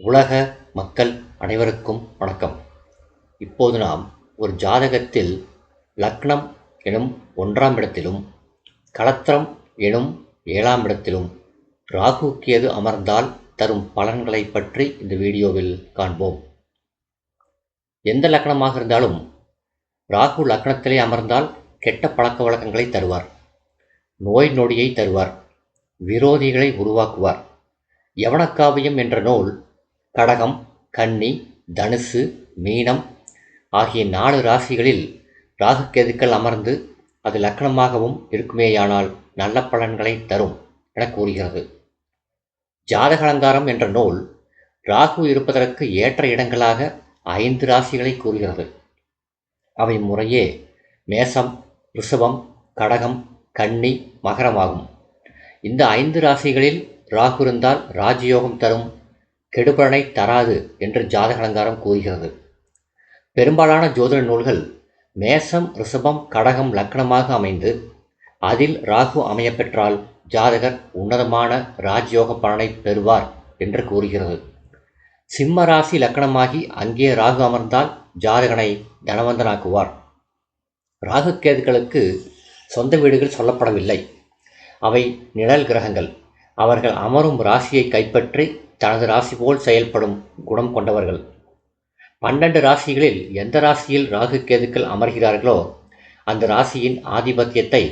உலக மக்கள் அனைவருக்கும் வணக்கம். இப்போது நாம் ஒரு ஜாதகத்தில் லக்னம் எனும் 1ஆம் இடத்திலும் களத்திரம் எனும் 7ஆம் இடத்திலும் ராகு கேது அமர்ந்தால் தரும் பலன்களை பற்றி இந்த வீடியோவில் காண்போம். எந்த லக்னமாக இருந்தாலும் ராகு லக்னத்திலே அமர்ந்தால் கெட்ட பழக்க வழக்கங்களை தருவார், நோய் நொடியை தருவார், விரோதிகளை உருவாக்குவார். யவனக்காவியம் என்ற நூல் கடகம், கன்னி, தனுசு, மீனம் ஆகிய 4 ராசிகளில் ராகு கேதுக்கள் அமர்ந்து அது லக்னமாகவும் இருக்குமேயானால் நல்ல பலன்களை தரும் என கூறுகிறது. ஜாதக அலங்காரம் என்ற நூல் ராகு இருப்பதற்கு ஏற்ற இடங்களாக 5 ராசிகளை கூறுகிறது. அவை முறையே மேசம், ரிஷபம், கடகம், கன்னி, மகரமாகும். இந்த 5 ராசிகளில் ராகு இருந்தால் ராஜயோகம் தரும், கெடுபலனை தராது என்று ஜாதக அலங்காரம் கூறுகிறது. பெரும்பாலான ஜோதிட நூல்கள் மேசம், ரிஷபம், கடகம் லக்னமாக அமைந்து அதில் ராகு அமையப்பெற்றால் ஜாதகர் உன்னதமான ராஜயோக பலனை பெறுவார் என்று கூறுகிறது. சிம்ம ராசி லக்னமாகி அங்கே ராகு அமர்ந்தால் ஜாதகனை தனவந்தனாக்குவார். ராகு கேதுக்களுக்கு சொந்த வீடுகள் சொல்லப்படவில்லை, அவை நிழல் கிரகங்கள். அவர்கள் அமரும் ராசியை கைப்பற்றி தனது ராசி போல் செயல்படும் குணம் கொண்டவர்கள். 12 ராசிகளில் எந்த ராசியில் ராகு கேதுக்கள் அமர்கிறார்களோ அந்த ராசியின் ஆதிபத்தியத்தை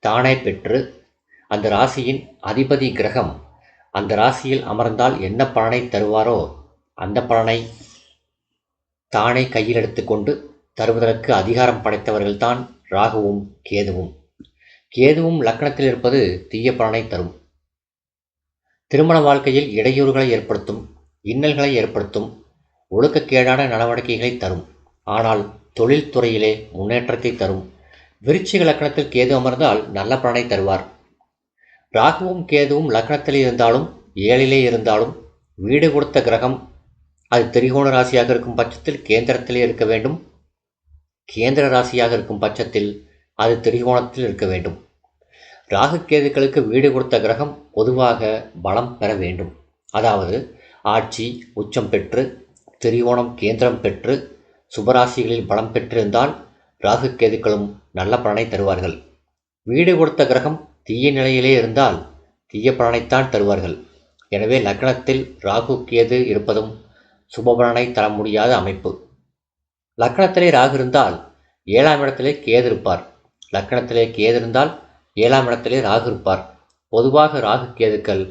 தானே பெற்று அந்த ராசியின் அதிபதி கிரகம் அந்த ராசியில் அமர்ந்தால் என்ன பலனை தருவாரோ அந்த பலனை தானே கையில் எடுத்துக்கொண்டு தருவதற்கு அதிகாரம் படைத்தவர்கள்தான் ராகுவும் கேதுவும். கேதுவும் லக்னத்தில் இருப்பது தீய பலனை தரும். திருமண வாழ்க்கையில் இடையூறுகளை ஏற்படுத்தும், இன்னல்களை ஏற்படுத்தும், ஒழுக்கக்கேடான நடவடிக்கைகளை தரும். ஆனால் தொழில்துறையிலே முன்னேற்றத்தை தரும். விருச்சிக லக்னத்தில் கேது அமர்ந்தால் நல்ல பலனை தருவார். ராகுவும் கேதுவும் லக்னத்தில் இருந்தாலும் 7லே இருந்தாலும் வீடு கொடுத்த கிரகம் அது திரிகோண ராசியாக இருக்கும் பட்சத்தில் கேந்திரத்திலே இருக்க வேண்டும், கேந்திர ராசியாக இருக்கும் பட்சத்தில் அது திரிகோணத்தில் இருக்க வேண்டும். ராகு கேதுக்களுக்கு வீடு கொடுத்த கிரகம் பொதுவாக பலம் பெற வேண்டும். அதாவது ஆட்சி உச்சம் பெற்று திரிகோணம் கேந்திரம் பெற்று சுபராசிகளில் பலம் பெற்றிருந்தால் ராகு கேதுக்களும் நல்ல பலனை தருவார்கள். வீடு கொடுத்த கிரகம் தீய நிலையிலே இருந்தால் தீய பலனைத்தான் தருவார்கள். எனவே லக்னத்தில் ராகு கேது இருப்பதும் சுபபலனை தர முடியாத அமைப்பு. லக்னத்திலே ராகு இருந்தால் 7ஆம் இடத்திலே கேது இருப்பார். லக்னத்திலே கேது இருந்தால் 7ஆம் இடத்திலே ராகு இருப்பார். பொதுவாக ராகு கேதுக்கள்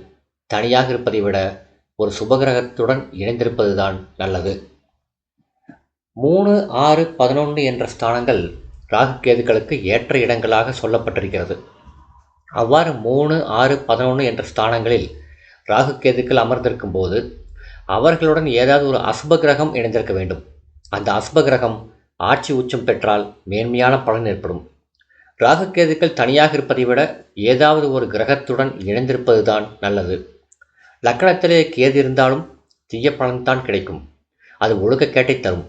தனியாக இருப்பதை விட ஒரு சுபகிரகத்துடன் இணைந்திருப்பதுதான் நல்லது. 3, 6, 11 என்ற ஸ்தானங்கள் ராகு கேதுக்களுக்கு ஏற்ற இடங்களாக சொல்லப்பட்டிருக்கிறது. அவ்வாறு 3, 6, 11 என்ற ஸ்தானங்களில் ராகு கேதுக்கள் அமர்ந்திருக்கும் போது அவர்களுடன் ஏதாவது ஒரு அசுப கிரகம் இணைந்திருக்க வேண்டும். அந்த அசுப கிரகம் ஆட்சி உச்சம் பெற்றால் மேன்மையான பலன் ஏற்படும். ராகு கேதுக்கள் தனியாக இருப்பதை விட ஏதாவது ஒரு கிரகத்துடன் இணைந்திருப்பதுதான் நல்லது. லக்னத்திலே கேது இருந்தாலும் தீய பலன்தான் கிடைக்கும். அது ஒழுக்கக்கேட்டை தரும்,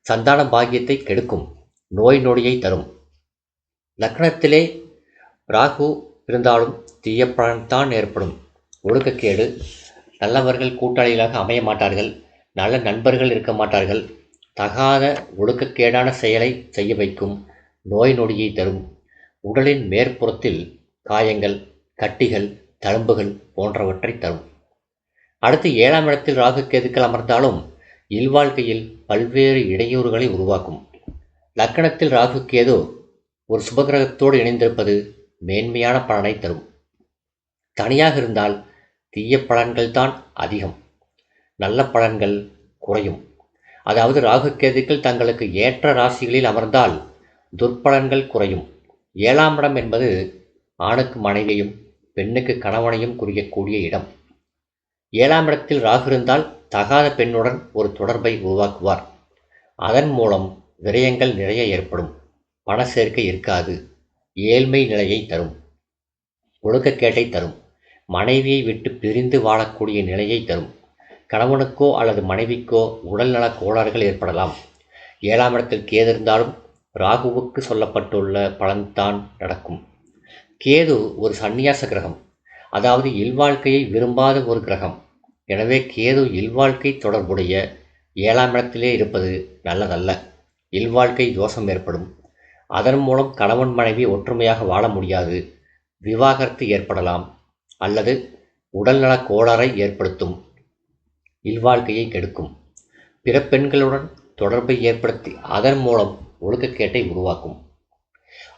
சந்தான பாக்கியத்தை கெடுக்கும், நோய் நொடியை தரும். லக்னத்திலே ராகு இருந்தாலும் தீய பலன்தான் ஏற்படும். ஒழுக்கக்கேடு, நல்லவர்கள் கூட்டாளிகளாக அமைய மாட்டார்கள், நல்ல நண்பர்கள் இருக்க மாட்டார்கள், தகாத ஒழுக்கக்கேடான செயலை செய்ய வைக்கும், நோய் நொடியை தரும், உடலின் மேற்புறத்தில் காயங்கள், கட்டிகள், தழும்புகள் போன்றவற்றை தரும். அடுத்து 7ஆம் இடத்தில் ராகு கேதுக்கள் அமர்ந்தாலும் இல்வாழ்க்கையில் பல்வேறு இடையூறுகளை உருவாக்கும். லக்னத்தில் ராகு கேது ஒரு சுபகிரகத்தோடு இணைந்திருப்பது மேன்மையான பலனை தரும். தனியாக இருந்தால் தீய பலன்கள் தான் அதிகம், நல்ல பலன்கள் குறையும். அதாவது ராகு கேதுக்கள் தங்களுக்கு ஏற்ற ராசிகளில் அமர்ந்தால் துர்பலன்கள் குறையும். 7ஆம் இடம் என்பது ஆணுக்கு மனைவியையும் பெண்ணுக்கு கணவனையும் குறிக்கக்கூடிய இடம். 7ஆம் இடத்தில் ராகு இருந்தால் தகாத பெண்ணுடன் ஒரு தொடர்பை உருவாக்குவார். அதன் மூலம் விரயங்கள் நிறைய ஏற்படும், பண சேர்க்கை இருக்காது, ஏழ்மை நிலையை தரும், ஒழுக்கக்கேட்டை தரும், மனைவியை விட்டு பிரிந்து வாழக்கூடிய நிலையை தரும். கணவனுக்கோ அல்லது மனைவிக்கோ உடல்நலக் கோளாறுகள் ஏற்படலாம். 7ஆம் இடத்தில் கேது இருந்தாலும் ராகுவுக்கு சொல்லப்பட்டுள்ள பலன்தான் நடக்கும். கேது ஒரு சந்நியாச கிரகம், அதாவது இல்வாழ்க்கையை விரும்பாத ஒரு கிரகம். எனவே கேது இல்வாழ்க்கை தொடர்புடைய 7ஆம் இடத்திலே இருப்பது நல்லதல்ல. இல்வாழ்க்கை தோஷம் ஏற்படும். அதன் மூலம் கணவன் மனைவி ஒற்றுமையாக வாழ முடியாது. விவாகரத்து ஏற்படலாம் அல்லது உடல்நலக் கோளாறை ஏற்படுத்தும். இல்வாழ்க்கையை கெடுக்கும். பிற பெண்களுடன் தொடர்பை ஏற்படுத்தி அதன் மூலம் ஒழுக்கக்கேட்டை உருவாக்கும்.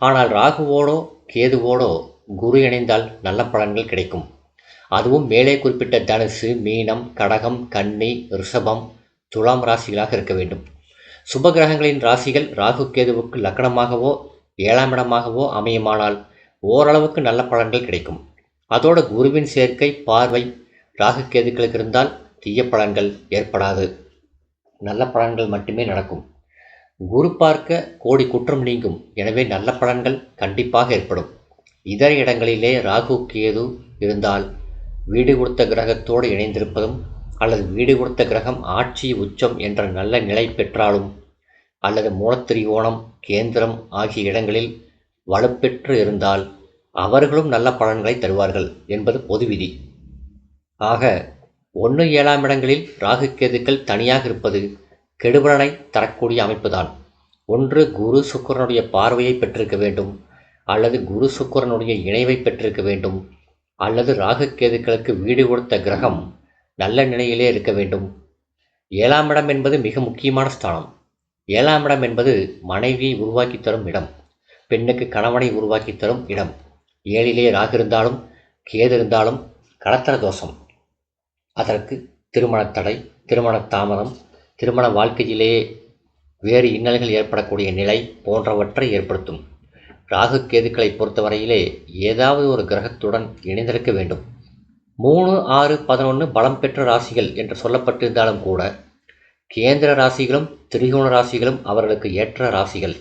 ஆனால் ராகுவோடோ கேதுவோடோ குரு இணைந்தால் நல்ல பலன்கள் கிடைக்கும். அதுவும் மேலே குறிப்பிட்ட தனுசு, மீனம், கடகம், கன்னி, ரிஷபம், துலாம் ராசிகளாக இருக்க வேண்டும். சுபகிரகங்களின் ராசிகள் ராகு கேதுவுக்கு லக்னமாகவோ 7ஆம் இடமாகவோ அமையுமானால் ஓரளவுக்கு நல்ல பலன்கள் கிடைக்கும். அதோடு குருவின் சேர்க்கை, பார்வை ராகு கேதுக்களுக்கு இருந்தால் தீய பலன்கள் ஏற்படாது. நல்ல பலன்கள் மட்டுமே நடக்கும். குரு பார்க்க கோடி குற்றம் நீங்கும். எனவே நல்ல பலன்கள் கண்டிப்பாக ஏற்படும். இதர இடங்களிலே ராகு கேது இருந்தால் வீடு கொடுத்த கிரகத்தோடு இணைந்திருப்பதும் அல்லது வீடு கொடுத்த கிரகம் ஆட்சி, உச்சம் என்ற நல்ல நிலை பெற்றாலும் அல்லது மூலத்திரிகோணம், கேந்திரம் ஆகிய இடங்களில் வலுப்பெற்று இருந்தால் அவர்களும் நல்ல பலன்களை தருவார்கள் என்பது பொது விதி. ஆக 1, 7ஆம் இடங்களில் ராகு கேதுக்கள் தனியாக இருப்பது கெடுபலனை தரக்கூடிய அமைப்புதான். ஒன்று குரு சுக்கிரனுடைய பார்வையை பெற்றிருக்க வேண்டும், அல்லது குரு சுக்கிரனுடைய இணைவை பெற்றிருக்க வேண்டும், அல்லது ராகு கேதுக்களுக்கு வீடு கொடுத்த கிரகம் நல்ல நிலையிலே இருக்க வேண்டும். 7ஆம் இடம் என்பது மிக முக்கியமான ஸ்தானம். 7ஆம் இடம் என்பது மனைவியை உருவாக்கி தரும் இடம். பெண்ணுக்கு கணவனை உருவாக்கி தரும் இடம். 7லே ராகு இருந்தாலும் கேது இருந்தாலும் கலத்தர தோஷம். அதற்கு திருமணத் தடை, திருமண தாமதம், திருமண வாழ்க்கையிலேயே வேறு இன்னல்கள் ஏற்படக்கூடிய நிலை போன்றவற்றை ஏற்படுத்தும். ராகு கேதுக்களை பொறுத்தவரையிலே ஏதாவது ஒரு கிரகத்துடன் இணைந்திருக்க வேண்டும். 3, 6, 11 பலம் பெற்ற ராசிகள் என்று சொல்லப்பட்டிருந்தாலும் கூட கேந்திர ராசிகளும் திரிகோண ராசிகளும் அவர்களுக்கு ஏற்ற ராசிகள்.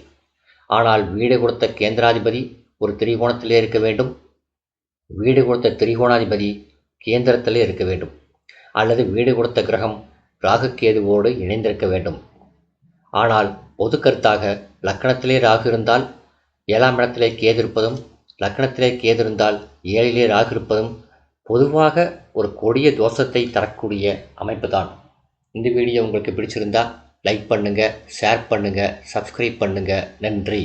ஆனால் வீடு கொடுத்த கேந்திராதிபதி ஒரு திரிகோணத்திலே இருக்க வேண்டும், வீடு கொடுத்த திரிகோணாதிபதி கேந்திரத்திலே இருக்க வேண்டும், அல்லது வீடு கொடுத்த கிரகம் ராகு கேதுவோடு இணைந்திருக்க வேண்டும். ஆனால் பொது கருத்தாக லக்னத்திலே ராகு இருந்தால் 7ஆம் இடத்திலே கேது இருப்பதும், லக்னத்திலே கேது இருந்தால் 7லே ராகு இருப்பதும் பொதுவாக ஒரு கொடிய தோஷத்தை தரக்கூடிய அமைப்பு தான். இந்த வீடியோ உங்களுக்கு பிடிச்சிருந்தா லைக் பண்ணுங்கள், ஷேர் பண்ணுங்கள், சப்ஸ்கிரைப் பண்ணுங்கள். நன்றி.